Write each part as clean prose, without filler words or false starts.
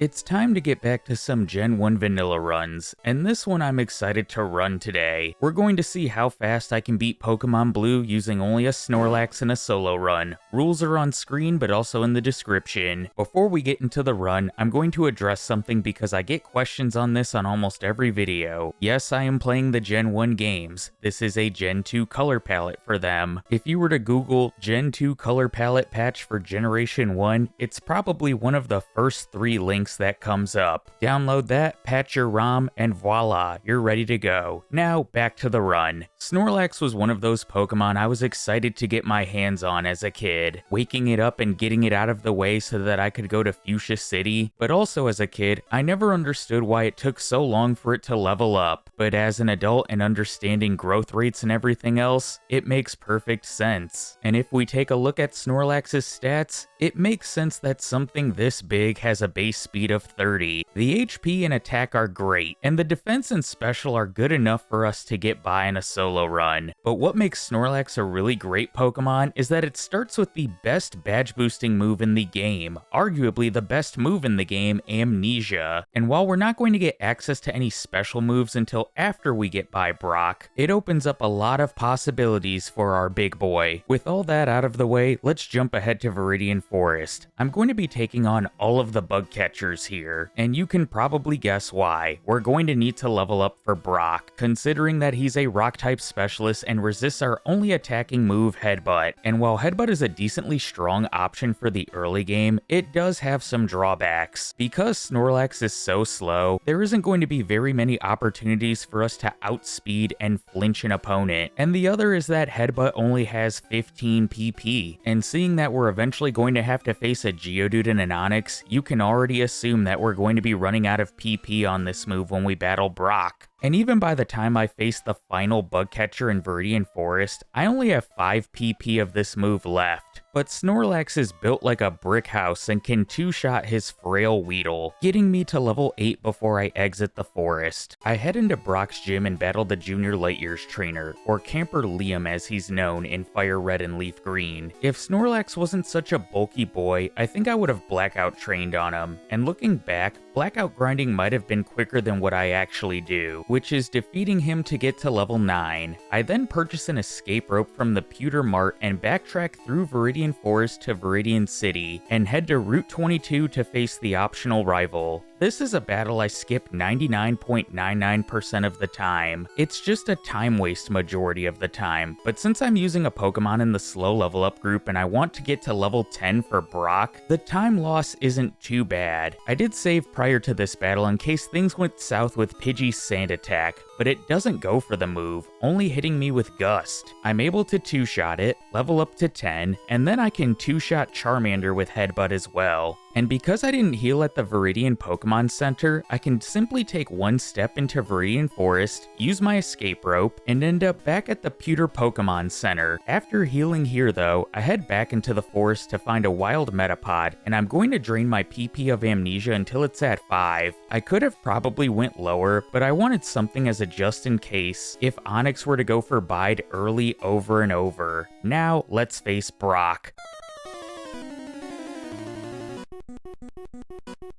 It's time to get back to some Gen 1 vanilla runs, and this one I'm excited to run today. We're going to see how fast I can beat Pokemon Blue using only a Snorlax in a solo run. Rules are on screen but also in the description. Before we get into the run, I'm going to address something because I get questions on this on almost every video. Yes, I am playing the Gen 1 games. This is a Gen 2 color palette for them. If you were to Google Gen 2 color palette patch for Generation 1, it's probably one of the first 3 links that comes up. Download that, patch your ROM, and voila, you're ready to go. Now, back to the run. Snorlax was one of those Pokemon I was excited to get my hands on as a kid, waking it up and getting it out of the way so that I could go to Fuchsia City, but also as a kid, I never understood why it took so long for it to level up, but as an adult and understanding growth rates and everything else, it makes perfect sense. And if we take a look at Snorlax's stats, it makes sense that something this big has a base speed of 30. The HP and attack are great, and the defense and special are good enough for us to get by in a solo run. But what makes Snorlax a really great Pokemon is that it starts with the best badge boosting move in the game, arguably the best move in the game, Amnesia. And while we're not going to get access to any special moves until after we get by Brock, it opens up a lot of possibilities for our big boy. With all that out of the way, let's jump ahead to Viridian Forest. I'm going to be taking on all of the bug catchers here, and you can probably guess why. We're going to need to level up for Brock, considering that he's a rock type specialist and resists our only attacking move, Headbutt. And while Headbutt is a decently strong option for the early game, it does have some drawbacks. Because Snorlax is so slow, there isn't going to be very many opportunities for us to outspeed and flinch an opponent. And the other is that Headbutt only has 15 PP, and seeing that we're eventually going to have to face a Geodude and an Onix, you can already assume that we're going to be running out of PP on this move when we battle Brock. And even by the time I face the final bug catcher in Viridian Forest, I only have 5 PP of this move left. But Snorlax is built like a brick house and can two-shot his frail Weedle, getting me to level 8 before I exit the forest. I head into Brock's gym and battle the Junior Light Years trainer, or Camper Liam as he's known in Fire Red and Leaf Green. If Snorlax wasn't such a bulky boy, I think I would have Blackout trained on him, and looking back, Blackout grinding might have been quicker than what I actually do, which is defeating him to get to level 9. I then purchase an escape rope from the Pewter Mart and backtrack through Viridian Forest to Viridian City, and head to Route 22 to face the optional rival. This is a battle I skip 99.99% of the time. It's just a time waste majority of the time, but since I'm using a Pokemon in the slow level up group and I want to get to level 10 for Brock, the time loss isn't too bad. I did save prior to this battle in case things went south with Pidgey's Sand Attack, but it doesn't go for the move, only hitting me with Gust. I'm able to two-shot it, level up to 10, and then I can two-shot Charmander with Headbutt as well. And because I didn't heal at the Viridian Pokemon Center, I can simply take one step into Viridian Forest, use my escape rope, and end up back at the Pewter Pokemon Center. After healing here though, I head back into the forest to find a wild Metapod, and I'm going to drain my PP of Amnesia until it's at 5. I could have probably went lower, but I wanted something as a just in case if Onix were to go for Bide early over and over. Now, let's face Brock.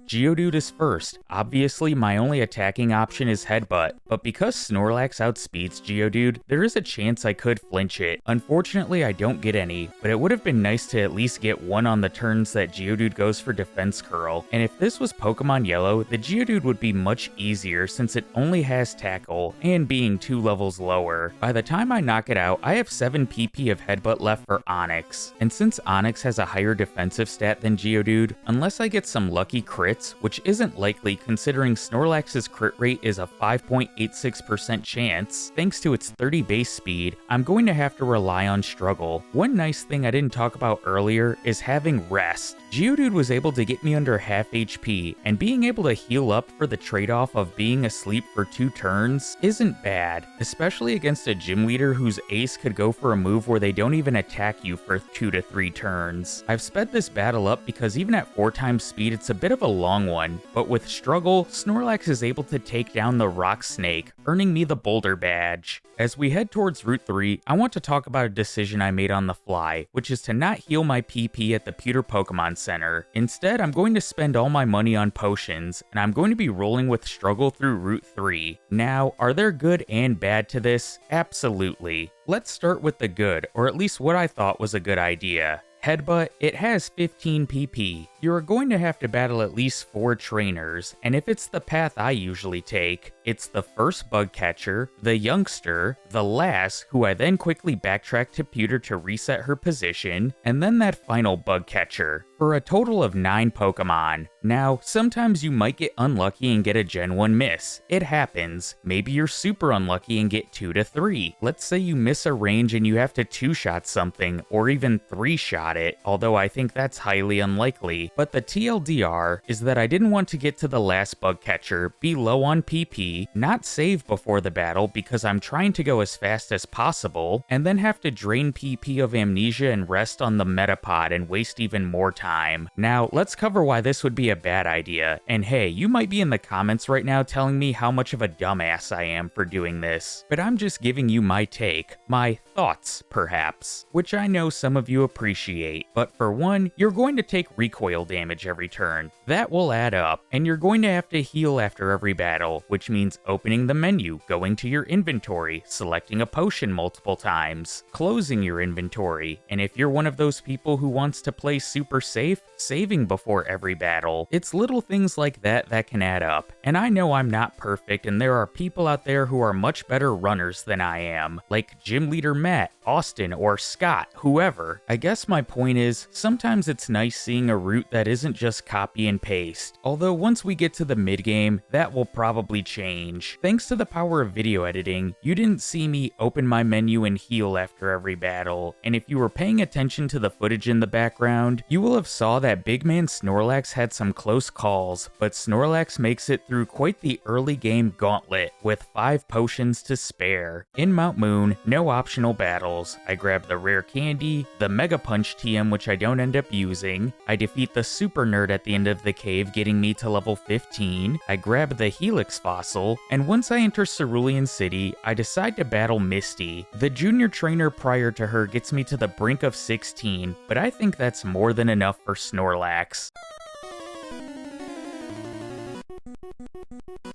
Geodude is first. Obviously, my only attacking option is Headbutt, but because Snorlax outspeeds Geodude, there is a chance I could flinch it. Unfortunately, I don't get any, but it would have been nice to at least get one on the turns that Geodude goes for Defense Curl, and if this was Pokemon Yellow, the Geodude would be much easier since it only has Tackle, and being 2 levels lower. By the time I knock it out, I have 7 PP of Headbutt left for Onix, and since Onix has a higher defensive stat than Geodude, unless I get some lucky crits, which isn't likely considering Snorlax's crit rate is a 5.86% chance, thanks to its 30 base speed, I'm going to have to rely on Struggle. One nice thing I didn't talk about earlier is having Rest. Geodude was able to get me under half HP, and being able to heal up for the trade-off of being asleep for 2 turns isn't bad, especially against a gym leader whose ace could go for a move where they don't even attack you for 2 to 3 turns. I've sped this battle up because even at 4 times speed it's a bit of a long one, but with Struggle, Snorlax is able to take down the Rock Snake, earning me the Boulder Badge. As we head towards Route 3, I want to talk about a decision I made on the fly, which is to not heal my PP at the Pewter Pokemon Center. Instead, I'm going to spend all my money on potions, and I'm going to be rolling with Struggle through Route 3. Now, are there good and bad to this? Absolutely. Let's start with the good, or at least what I thought was a good idea. Headbutt, it has 15 PP. You're going to have to battle at least 4 trainers, and if it's the path I usually take, it's the first bug catcher, the youngster, the lass, who I then quickly backtrack to Pewter to reset her position, and then that final bug catcher, for a total of 9 Pokemon. Now, sometimes you might get unlucky and get a Gen 1 miss. It happens. Maybe you're super unlucky and get 2 to 3. Let's say you miss a range and you have to 2-shot something, or even 3-shot it, although I think that's highly unlikely. But the TLDR is that I didn't want to get to the last bug catcher, be low on PP, not save before the battle because I'm trying to go as fast as possible, and then have to drain PP of Amnesia and rest on the Metapod and waste even more time. Now, let's cover why this would be a bad idea, and hey, you might be in the comments right now telling me how much of a dumbass I am for doing this, but I'm just giving you my take, my thoughts, perhaps, which I know some of you appreciate. But for one, you're going to take recoil damage every turn. That will add up, and you're going to have to heal after every battle, which means opening the menu, going to your inventory, selecting a potion multiple times, closing your inventory, and if you're one of those people who wants to play super safe, saving before every battle. It's little things like that that can add up. And I know I'm not perfect, and there are people out there who are much better runners than I am, like Gym Leader Matt, Austin, or Scott, whoever. I guess my point is, sometimes it's nice seeing a route that isn't just copy and paste. Although once we get to the mid-game, that will probably change. Thanks to the power of video editing, you didn't see me open my menu and heal after every battle, and if you were paying attention to the footage in the background, you will have saw that big man Snorlax had some close calls, but Snorlax makes it through quite the early game gauntlet with 5 potions to spare. In Mount Moon, no optional battles. I grab the rare candy, the Mega Punch TM which I don't end up using, I defeat the super nerd at the end of the cave getting me to level 15, I grab the Helix fossil, and once I enter Cerulean City, I decide to battle Misty. The junior trainer prior to her gets me to the brink of 16, but I think that's more than enough for Snorlax.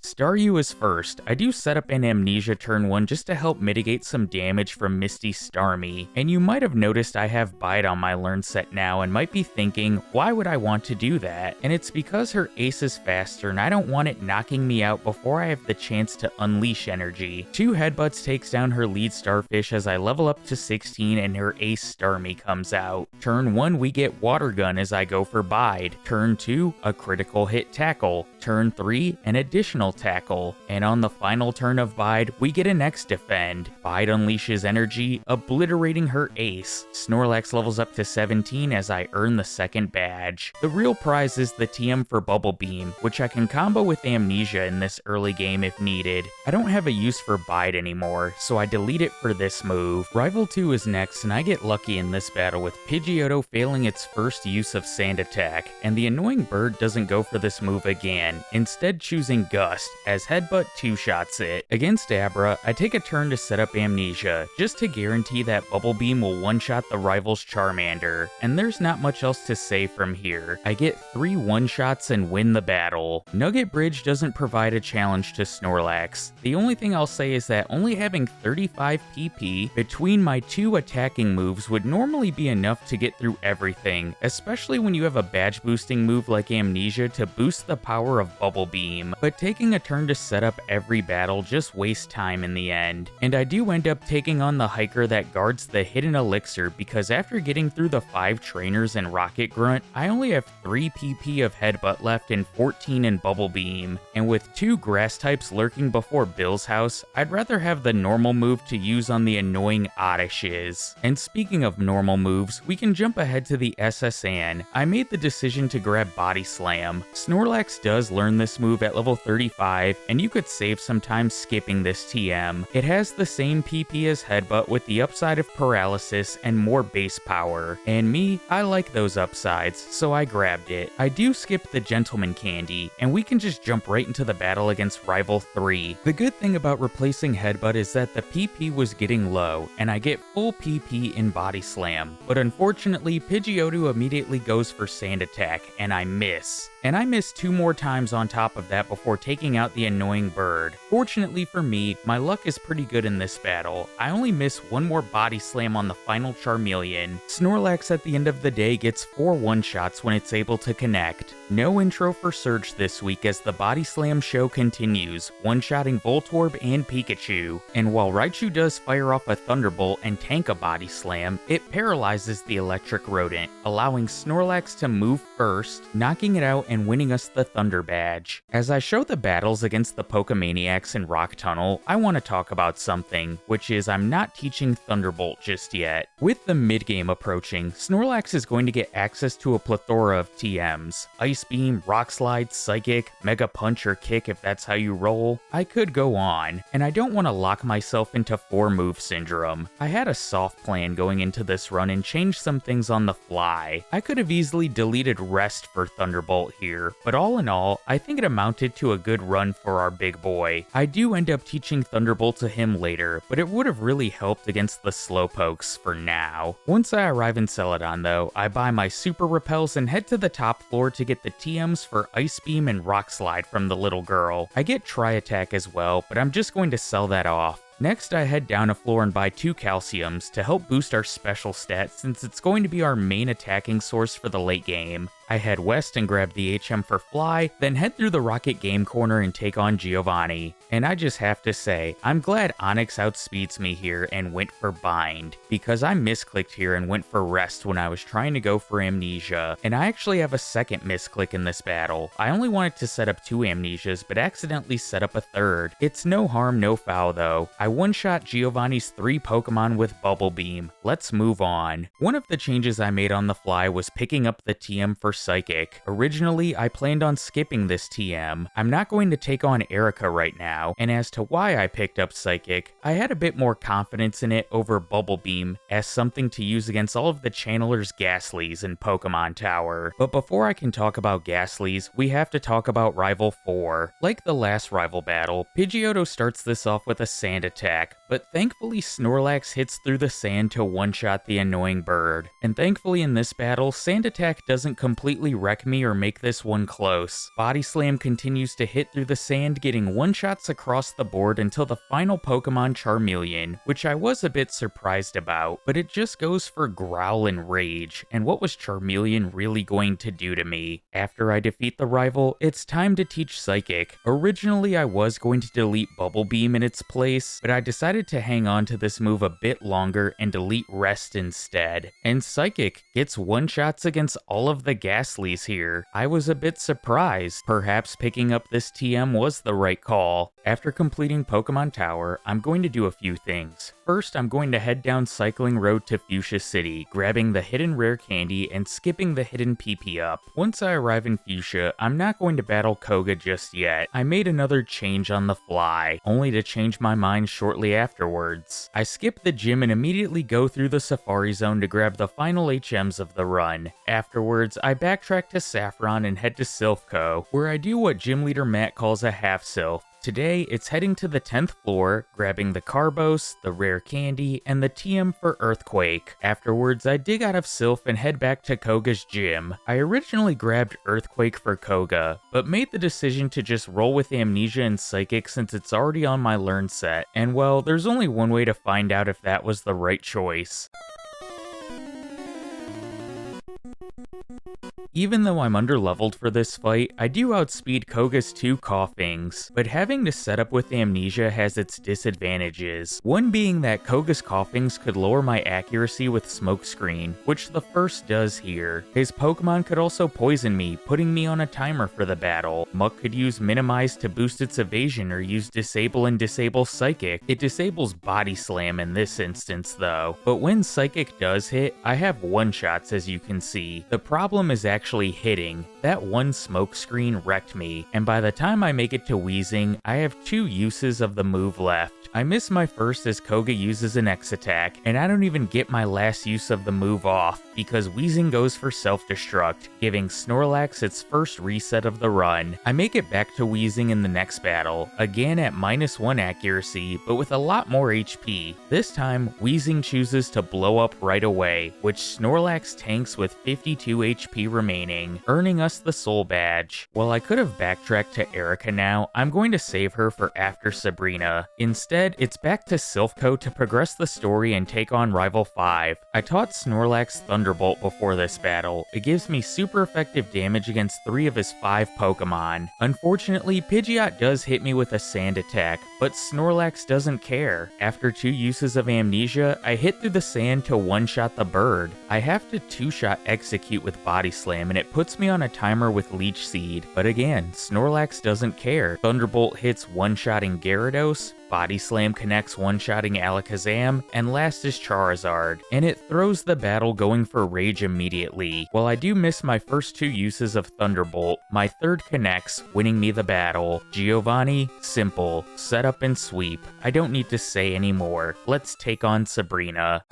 Staryu is first. I do set up an Amnesia turn 1 just to help mitigate some damage from Misty's Starmie, and you might have noticed I have Bite on my learn set now and might be thinking, why would I want to do that? And it's because her Ace is faster and I don't want it knocking me out before I have the chance to unleash energy. 2 Headbutts takes down her lead Starfish as I level up to 16 and her Ace Starmie comes out. Turn 1 we get Water Gun as I go for Bide. Turn 2, a critical hit tackle. Turn 3, an additional tackle, and on the final turn of Bide, we get an X defend. Bide unleashes energy, obliterating her Ace. Snorlax levels up to 17 as I earn the second badge. The real prize is the TM for Bubble Beam, which I can combo with Amnesia in this early game if needed. I don't have a use for Bide anymore, so I delete it for this move. Rival 2 is next, and I get lucky in this battle with Pidgeotto failing its first use of Sand Attack, and the annoying bird doesn't go for this move again, instead choosing Gust, as Headbutt 2-shots it. Against Abra, I take a turn to set up Amnesia, just to guarantee that Bubble Beam will one-shot the rival's Charmander, and there's not much else to say from here. I get 3 one-shots and win the battle. Nugget Bridge doesn't provide a challenge to Snorlax. The only thing I'll say is that only having 35 PP between my 2 attacking moves would normally be enough to get through everything, especially when you have a badge boosting move like Amnesia to boost the power of Bubble Beam, but taking a turn to set up every battle just wastes time in the end. And I do end up taking on the hiker that guards the hidden elixir because after getting through the 5 trainers and Rocket Grunt, I only have 3 PP of Headbutt left and 14 in Bubble Beam. And with 2 grass types lurking before Bill's house, I'd rather have the normal move to use on the annoying Oddishes. And speaking of normal moves, we can jump ahead to the SSN. I made the decision to grab Body Slam. Snorlax does TMs learn this move at level 35, and you could save some time skipping this TM. It has the same PP as Headbutt with the upside of paralysis and more base power, and me, I like those upsides, so I grabbed it. I do skip the Gentleman Candy, and we can just jump right into the battle against Rival 3. The good thing about replacing Headbutt is that the PP was getting low, and I get full PP in Body Slam, but unfortunately Pidgeotto immediately goes for Sand Attack, and I miss. And I missed 2 more times on top of that before taking out the annoying bird. Fortunately for me, my luck is pretty good in this battle. I only miss 1 more Body Slam on the final Charmeleon. Snorlax at the end of the day gets 4 one-shots when it's able to connect. No intro for Surge this week as the Body Slam show continues, one-shotting Voltorb and Pikachu. And while Raichu does fire off a Thunderbolt and tank a Body Slam, it paralyzes the electric rodent, allowing Snorlax to move first, knocking it out and winning us the Thunder Badge. As I show the battles against the Pokemaniacs in Rock Tunnel, I want to talk about something, which is I'm not teaching Thunderbolt just yet. With the mid-game approaching, Snorlax is going to get access to a plethora of TMs. Ice Beam, Rock Slide, Psychic, Mega Punch or Kick if that's how you roll. I could go on, and I don't want to lock myself into 4-move syndrome. I had a soft plan going into this run and changed some things on the fly. I could have easily deleted Rest for Thunderbolt here, but all in all, I think it amounted to a good run for our big boy. I do end up teaching Thunderbolt to him later, but it would have really helped against the Slowpokes for now. Once I arrive in Celadon though, I buy my Super Repels and head to the top floor to get the TMs for Ice Beam and Rock Slide from the little girl. I get Tri Attack as well, but I'm just going to sell that off. Next, I head down a floor and buy 2 Calciums to help boost our special stats since it's going to be our main attacking source for the late game. I head west and grab the HM for Fly, then head through the Rocket Game Corner and take on Giovanni. And I just have to say, I'm glad Onyx outspeeds me here and went for Bind, because I misclicked here and went for Rest when I was trying to go for Amnesia, and I actually have a second misclick in this battle. I only wanted to set up 2 Amnesias, but accidentally set up a third. It's no harm, no foul though. I one-shot Giovanni's 3 Pokemon with Bubble Beam. Let's move on. One of the changes I made on the fly was picking up the TM for Psychic. Originally, I planned on skipping this TM. I'm not going to take on Erika right now, and as to why I picked up Psychic, I had a bit more confidence in it over Bubble Beam as something to use against all of the Channeler's Ghastlies in Pokemon Tower. But before I can talk about Ghastlies, we have to talk about Rival 4. Like the last Rival battle, Pidgeotto starts this off with a Sand Attack, but thankfully Snorlax hits through the sand to one-shot the annoying bird. And thankfully in this battle, Sand Attack doesn't completely wreck me or make this one close. Body Slam continues to hit through the sand, getting one-shots across the board until the final Pokemon Charmeleon, which I was a bit surprised about, but it just goes for Growl and Rage, and what was Charmeleon really going to do to me? After I defeat the rival, it's time to teach Psychic. Originally I was going to delete Bubble Beam in its place, but I decided to hang on to this move a bit longer and delete Rest instead. And Psychic gets one-shots against all of the Ghastlies here. I was a bit surprised. Perhaps picking up this TM was the right call. After completing Pokemon Tower, I'm going to do a few things. First, I'm going to head down Cycling Road to Fuchsia City, grabbing the hidden rare candy and skipping the hidden PP up. Once I arrive in Fuchsia, I'm not going to battle Koga just yet. I made another change on the fly, only to change my mind shortly afterwards. I skip the gym and immediately go through the Safari Zone to grab the final HMs of the run. Afterwards, I backtrack to Saffron and head to Silph, where I do what Gym Leader Matt calls a half Silph. Today, it's heading to the 10th floor, grabbing the Carbos, the rare candy, and the TM for Earthquake. Afterwards, I dig out of Silph and head back to Koga's gym. I originally grabbed Earthquake for Koga, but made the decision to just roll with Amnesia and Psychic since it's already on my learn set. And well, there's only one way to find out if that was the right choice. Even though I'm underleveled for this fight, I do outspeed Koga's 2 Coughings, but having to set up with Amnesia has its disadvantages. One being that Koga's Coughings could lower my accuracy with Smokescreen, which the first does here. His Pokemon could also poison me, putting me on a timer for the battle. Muck could use Minimize to boost its evasion or use Disable and disable Psychic. It disables Body Slam in this instance though, but when Psychic does hit, I have one-shots as you can see. The problem is actually hitting. That one smoke screen wrecked me, and by the time I make it to wheezing, I have 2 uses of the move left. I miss my first as Koga uses an X attack, and I don't even get my last use of the move off, because wheezing goes for self-destruct, giving Snorlax its first reset of the run. I make it back to wheezing in the next battle, again at -1 accuracy, but with a lot more HP. This time, wheezing chooses to blow up right away, which Snorlax tanks with 52 HP remaining, earning us the soul badge. While I could have backtracked to Erika now, I'm going to save her for after Sabrina. Instead, it's back to Silph to progress the story and take on Rival 5. I taught Snorlax Thunderbolt before this battle. It gives me super effective damage against 3 of his 5 Pokemon. Unfortunately, Pidgeot does hit me with a sand attack, but Snorlax doesn't care. After 2 uses of Amnesia, I hit through the sand to one-shot the bird. I have to 2-shot Execute with Body Slam, and it puts me on a timer with Leech Seed. But again, Snorlax doesn't care. Thunderbolt hits one-shotting Gyarados, Body Slam connects one-shotting Alakazam, and last is Charizard, and it throws the battle going for Rage immediately. While I do miss my first 2 uses of Thunderbolt, my third connects, winning me the battle. Giovanni, simple, setup and sweep. I don't need to say any more. Let's take on Sabrina.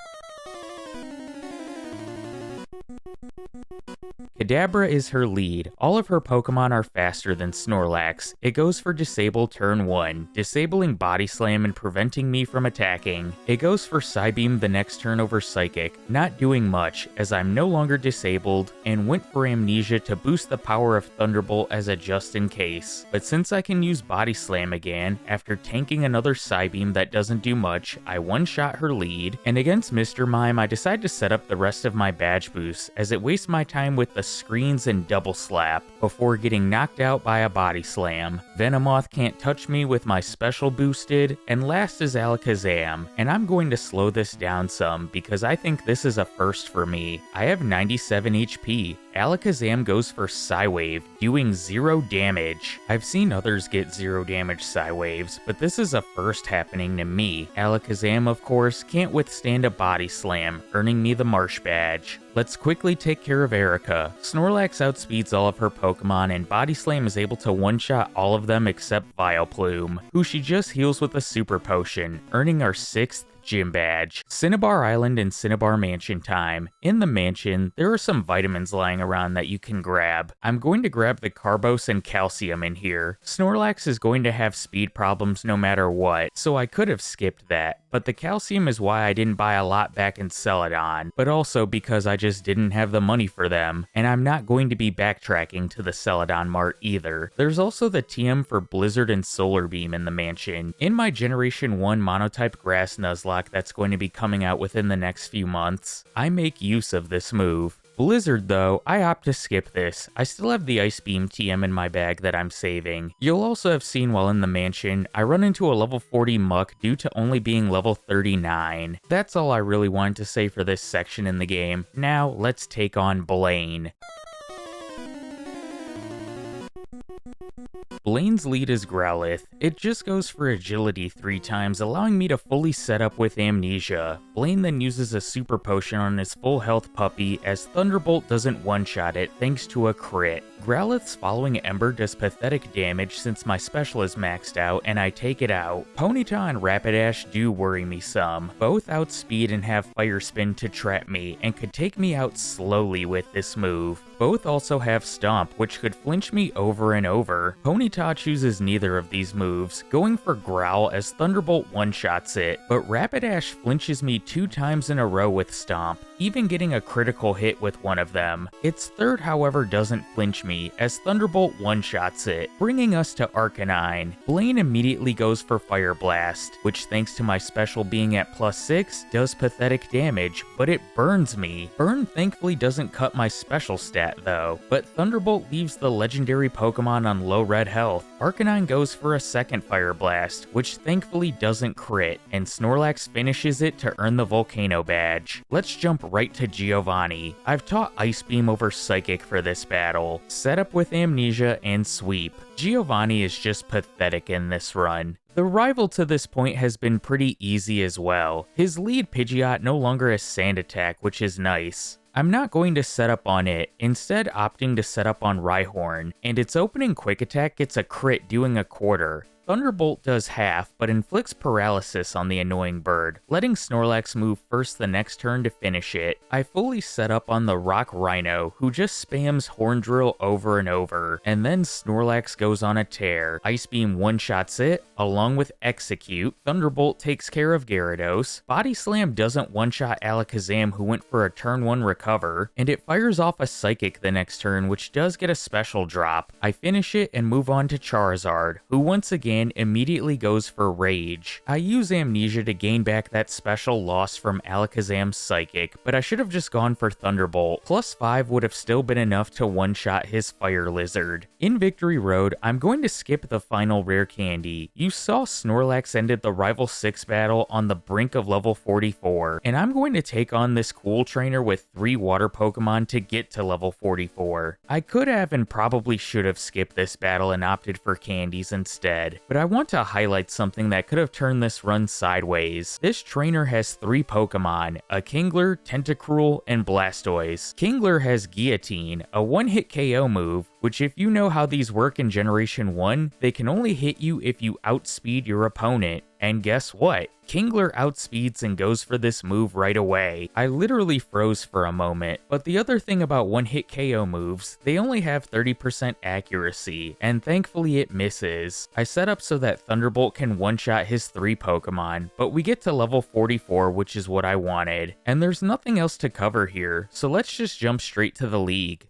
Kadabra is her lead. All of her Pokemon are faster than Snorlax. It goes for Disable turn 1, disabling Body Slam and preventing me from attacking. It goes for Psybeam the next turn over Psychic, not doing much as I'm no longer disabled, and went for Amnesia to boost the power of Thunderbolt as a just in case. But since I can use Body Slam again, after tanking another Psybeam that doesn't do much, I one-shot her lead, and against Mr. Mime I decide to set up the rest of my badge boosts as it wastes my time with the screens and double slap before getting knocked out by a Body Slam. Venomoth can't touch me with my special boosted, and last is Alakazam, and I'm going to slow this down some because I think this is a first for me. I have 97 HP. Alakazam goes for Psywave, doing 0 damage. I've seen others get 0 damage Psywaves, but this is a first happening to me. Alakazam, of course, can't withstand a Body Slam, earning me the Marsh badge. Let's quickly take care of Erika. Snorlax outspeeds all of her Pokemon, and Body Slam is able to one-shot all of them except Vileplume, who she just heals with a Super Potion, earning our 6th gym badge. Cinnabar Island and Cinnabar Mansion time. In the mansion, there are some vitamins lying around that you can grab. I'm going to grab the Carbos and Calcium in here. Snorlax is going to have speed problems no matter what, so I could have skipped that. But the Calcium is why I didn't buy a lot back in Celadon, but also because I just didn't have the money for them, and I'm not going to be backtracking to the Celadon Mart either. There's also the TM for Blizzard and Solar Beam in the mansion. In my Generation 1 Monotype Grass Nuzlocke that's going to be coming out within the next few months, I make use of this move. Blizzard though, I opt to skip this. I still have the Ice Beam TM in my bag that I'm saving. You'll also have seen while in the mansion, I run into a level 40 Muck due to only being level 39. That's all I really wanted to say for this section in the game. Now, let's take on Blaine. Blaine's lead is Growlithe. It just goes for agility 3 times, allowing me to fully set up with Amnesia. Blaine then uses a super potion on his full health puppy as Thunderbolt doesn't one-shot it thanks to a crit. Growlithe's following Ember does pathetic damage since my special is maxed out and I take it out. Ponyta and Rapidash do worry me some. Both outspeed and have Fire Spin to trap me and could take me out slowly with this move. Both also have Stomp, which could flinch me over and over. Ponyta chooses neither of these moves, going for Growl as Thunderbolt one-shots it, but Rapidash flinches me 2 times in a row with Stomp, even getting a critical hit with one of them. Its third, however, doesn't flinch me, as Thunderbolt one-shots it, bringing us to Arcanine. Blaine immediately goes for Fire Blast, which thanks to my special being at +6, does pathetic damage, but it burns me. Burn thankfully doesn't cut my special stat though, but Thunderbolt leaves the legendary Pokemon on low red health. Arcanine goes for a second Fire Blast, which thankfully doesn't crit, and Snorlax finishes it to earn the Volcano badge. Let's jump right to Giovanni. I've taught Ice Beam over Psychic for this battle, set up with Amnesia and Sweep. Giovanni is just pathetic in this run. The rival to this point has been pretty easy as well. His lead Pidgeot no longer has Sand Attack, which is nice. I'm not going to set up on it, instead opting to set up on Rhyhorn, and its opening Quick Attack gets a crit doing a quarter. Thunderbolt does half, but inflicts paralysis on the annoying bird, letting Snorlax move first the next turn to finish it. I fully set up on the Rock Rhino, who just spams Horn Drill over and over, and then Snorlax goes on a tear. Ice Beam one-shots it, along with Execute. Thunderbolt takes care of Gyarados. Body Slam doesn't one-shot Alakazam, who went for a turn 1 recover, and it fires off a Psychic the next turn, which does get a special drop. I finish it and move on to Charizard, who once again immediately goes for Rage. I use Amnesia to gain back that special loss from Alakazam's Psychic, but I should have just gone for Thunderbolt. +5 would have still been enough to one-shot his Fire Lizard. In Victory Road, I'm going to skip the final rare candy. You saw Snorlax ended the Rival 6 battle on the brink of level 44, and I'm going to take on this cool trainer with 3 water Pokemon to get to level 44. I could have and probably should have skipped this battle and opted for candies instead, but I want to highlight something that could have turned this run sideways. This trainer has 3 Pokemon, a Kingler, Tentacruel, and Blastoise. Kingler has Guillotine, a one-hit KO move, which if you know how these work in Generation 1, they can only hit you if you outspeed your opponent. And guess what? Kingler outspeeds and goes for this move right away. I literally froze for a moment, but the other thing about one-hit KO moves, they only have 30% accuracy, and thankfully it misses. I set up so that Thunderbolt can one-shot his 3 Pokemon, but we get to level 44, which is what I wanted. And there's nothing else to cover here, so let's just jump straight to the league.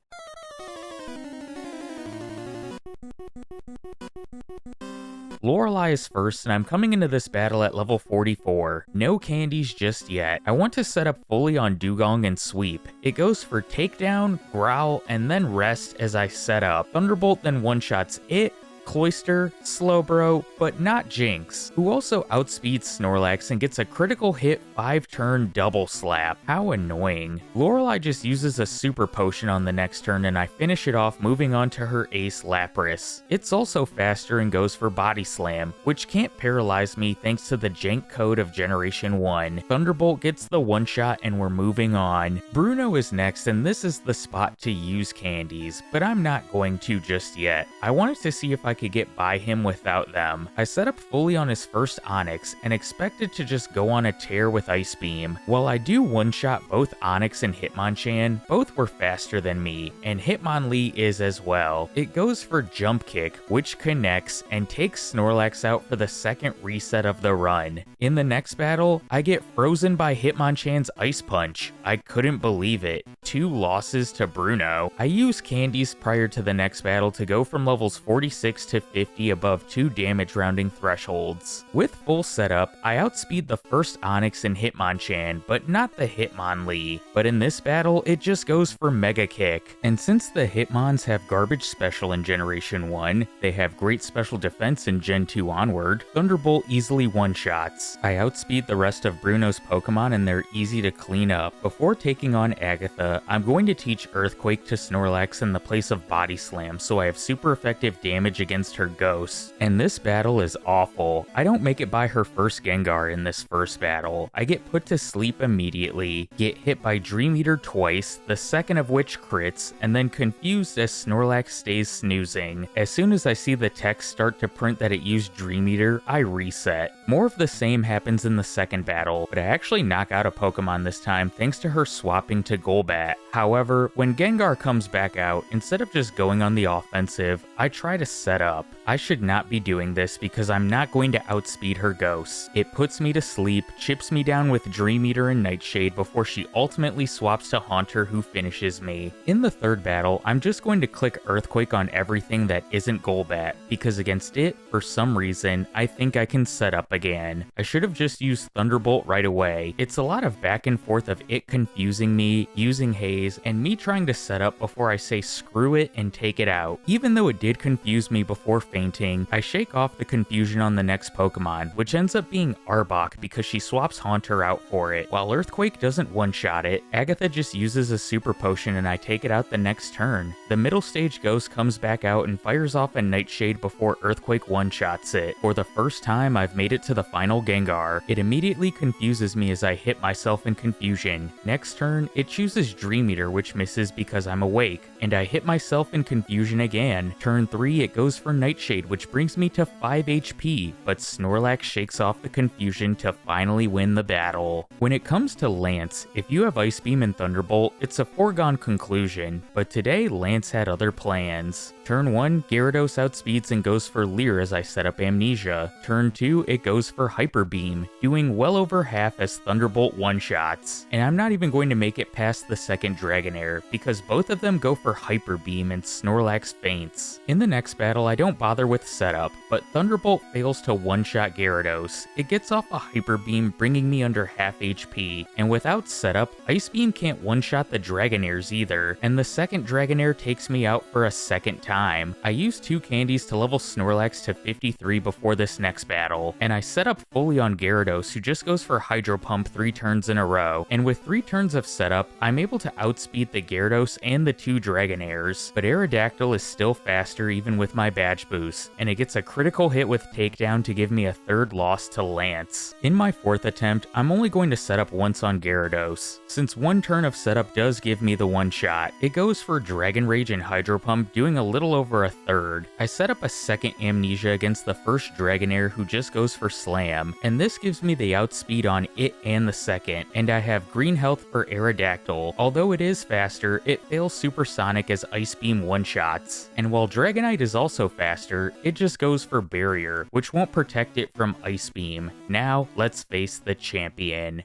Lorelei is first, and I'm coming into this battle at level 44. No candies just yet. I want to set up fully on Dugong and Sweep. It goes for Takedown, Growl, and then Rest as I set up. Thunderbolt then one-shots it, Cloyster, Slowbro, but not Jinx, who also outspeeds Snorlax and gets a critical hit 5-turn double slap. How annoying. Lorelei just uses a super potion on the next turn and I finish it off moving on to her ace Lapras. It's also faster and goes for Body Slam, which can't paralyze me thanks to the jank code of Generation 1. Thunderbolt gets the one-shot and we're moving on. Bruno is next and this is the spot to use candies, but I'm not going to just yet. I wanted to see if I could get by him without them. I set up fully on his first Onix and expected to just go on a tear with Ice Beam. While I do one-shot both Onix and Hitmonchan, both were faster than me, and Hitmonlee is as well. It goes for Jump Kick, which connects and takes Snorlax out for the second reset of the run. In the next battle, I get frozen by Hitmonchan's Ice Punch. I couldn't believe it. 2 losses to Bruno. I use candies prior to the next battle to go from levels 46 to 50 above 2 damage rounding thresholds. With full setup, I outspeed the first Onix and Hitmonchan, but not the Hitmonlee. But in this battle, it just goes for Mega Kick. And since the Hitmons have garbage special in Generation 1, they have great special defense in Gen 2 onward, Thunderbolt easily one-shots. I outspeed the rest of Bruno's Pokemon and they're easy to clean up. Before taking on Agatha, I'm going to teach Earthquake to Snorlax in the place of Body Slam so I have super effective damage against her ghosts. And this battle is awful. I don't make it by her first Gengar in this first battle. I get put to sleep immediately, get hit by Dream Eater twice, the second of which crits, and then confused as Snorlax stays snoozing. As soon as I see the text start to print that it used Dream Eater, I reset. More of the same happens in the second battle, but I actually knock out a Pokemon this time thanks to her swapping to Golbat. However, when Gengar comes back out, instead of just going on the offensive, I try to set up. I should not be doing this because I'm not going to outspeed her ghosts. It puts me to sleep, chips me down with Dream Eater and Nightshade before she ultimately swaps to Haunter, who finishes me. In the third battle, I'm just going to click Earthquake on everything that isn't Golbat, because against it, for some reason, I think I can set up again. I should have just used Thunderbolt right away. It's a lot of back and forth of it confusing me, using Haze, and me trying to set up before I say screw it and take it out. Even though it did confuse me before fainting, I shake off the confusion on the next Pokemon, which ends up being Arbok because she swaps Haunter out for it. While Earthquake doesn't one-shot it, Agatha just uses a Super Potion and I take it out the next turn. The middle stage Ghost comes back out and fires off a Nightshade before Earthquake one-shots it. For the first time, I've made it to the final Gengar. It immediately confuses me as I hit myself in confusion. Next turn, it chooses Dream Eater, which misses because I'm awake, and I hit myself in confusion again. Turn 3, it goes for Nightshade, which brings me to 5 HP, but Snorlax shakes off the confusion to finally win the battle. When it comes to Lance, if you have Ice Beam and Thunderbolt, it's a foregone conclusion, but today Lance had other plans. Turn 1, Gyarados outspeeds and goes for Leer as I set up Amnesia. Turn 2, it goes for Hyper Beam, doing well over half as Thunderbolt one-shots. And I'm not even going to make it past the second Dragonair, because both of them go for Hyper Beam and Snorlax faints. In the next battle, I don't bother with setup, but Thunderbolt fails to one-shot Gyarados. It gets off a Hyper Beam, bringing me under half HP, and without setup, Ice Beam can't one-shot the Dragonairs either, and the second Dragonair takes me out for a second time. I use 2 candies to level Snorlax to 53 before this next battle, and I set up fully on Gyarados, who just goes for Hydro Pump 3 turns in a row, and with 3 turns of setup, I'm able to outspeed the Gyarados and the 2 Dragonairs, but Aerodactyl is still faster even with my badge boost, and it gets a critical hit with Takedown to give me a third loss to Lance. In my 4th attempt, I'm only going to set up once on Gyarados. Since 1 turn of setup does give me the one shot, it goes for Dragon Rage and Hydro Pump, doing a little over a third. I set up a second Amnesia against the first Dragonair, who just goes for Slam, and this gives me the outspeed on it and the second, and I have green health for Aerodactyl. Although it is faster, it fails Supersonic as Ice Beam one-shots, and while Dragonite is also faster, it just goes for Barrier, which won't protect it from Ice Beam. Now, let's face the champion.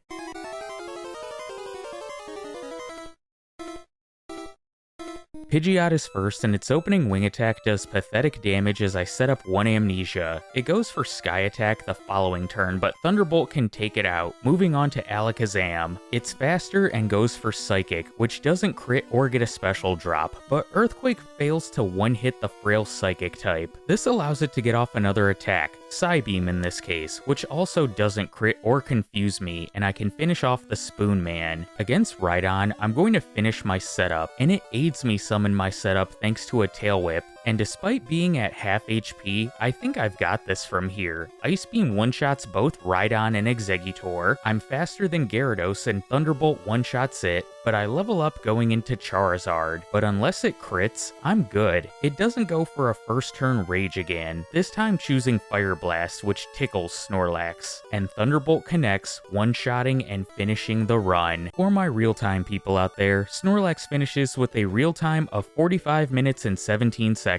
Pidgeot is first, and its opening wing attack does pathetic damage as I set up 1 Amnesia. It goes for Sky Attack the following turn, but Thunderbolt can take it out. Moving on to Alakazam. It's faster and goes for Psychic, which doesn't crit or get a special drop, but Earthquake fails to one-hit the frail Psychic type. This allows it to get off another attack, Psybeam in this case, which also doesn't crit or confuse me, and I can finish off the Spoon Man. Against Rhydon, I'm going to finish my setup, and it aids me some in my setup thanks to a Tail Whip. And despite being at half HP, I think I've got this from here. Ice Beam one-shots both Rhydon and Exeggutor. I'm faster than Gyarados and Thunderbolt one-shots it, but I level up going into Charizard. But unless it crits, I'm good. It doesn't go for a first turn Rage again, this time choosing Fire Blast, which tickles Snorlax. And Thunderbolt connects, one-shotting and finishing the run. For my real-time people out there, Snorlax finishes with a real-time of 45 minutes and 17 seconds.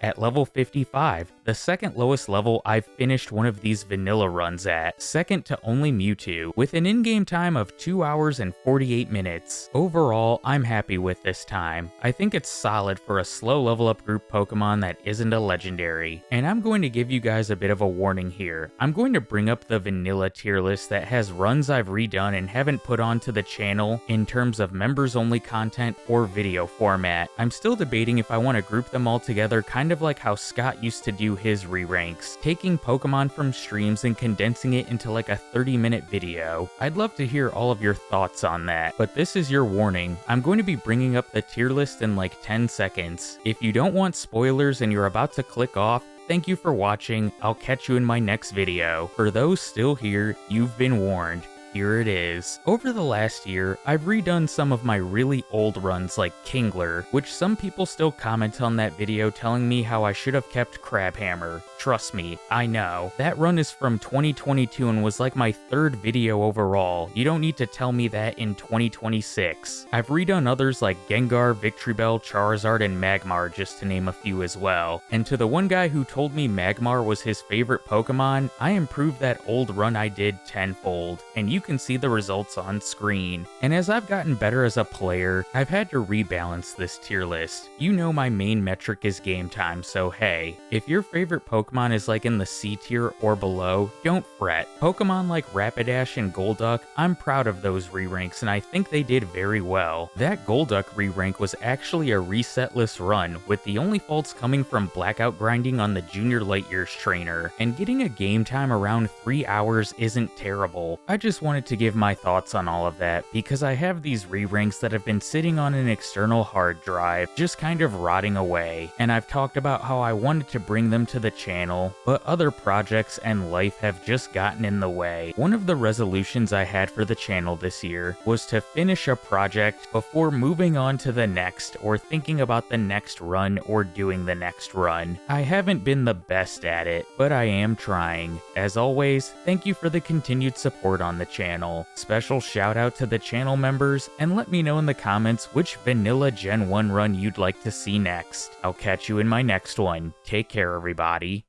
At level 55, the second lowest level I've finished one of these vanilla runs at, second to only Mewtwo, with an in-game time of 2 hours and 48 minutes. Overall, I'm happy with this time. I think it's solid for a slow level up group Pokemon that isn't a legendary. And I'm going to give you guys a bit of a warning here. I'm going to bring up the vanilla tier list that has runs I've redone and haven't put onto the channel in terms of members only content or video format. I'm still debating if I want to group them all together, kind of like how Scott used to do his re-ranks, taking Pokemon from streams and condensing it into like a 30-minute video. I'd love to hear all of your thoughts on that, but this is your warning. I'm going to be bringing up the tier list in like 10 seconds. If you don't want spoilers and you're about to click off, thank you for watching. I'll catch you in my next video. For those still here, you've been warned. Here it is. Over the last year, I've redone some of my really old runs like Kingler, which some people still comment on that video telling me how I should have kept Crabhammer. Trust me, I know. That run is from 2022 and was like my 3rd video overall. You don't need to tell me that in 2026. I've redone others like Gengar, Victreebel, Charizard, and Magmar, just to name a few as well. And to the one guy who told me Magmar was his favorite Pokemon, I improved that old run I did tenfold. And you can see the results on screen. And as I've gotten better as a player, I've had to rebalance this tier list. You know my main metric is game time, so hey, if your favorite Pokemon is like in the C tier or below, don't fret. Pokemon like Rapidash and Golduck, I'm proud of those re-ranks and I think they did very well. That Golduck re-rank was actually a resetless run, with the only faults coming from blackout grinding on the Junior Light Years trainer, and getting a game time around 3 hours isn't terrible. I just wanted to give my thoughts on all of that, because I have these re-ranks that have been sitting on an external hard drive, just kind of rotting away, and I've talked about how I wanted to bring them to the channel, but other projects and life have just gotten in the way. One of the resolutions I had for the channel this year was to finish a project before moving on to the next, or thinking about the next run or doing the next run. I haven't been the best at it, but I am trying. As always, thank you for the continued support on the channel. Special shout out to the channel members, and let me know in the comments which vanilla Gen 1 run you'd like to see next. I'll catch you in my next one. Take care, everybody.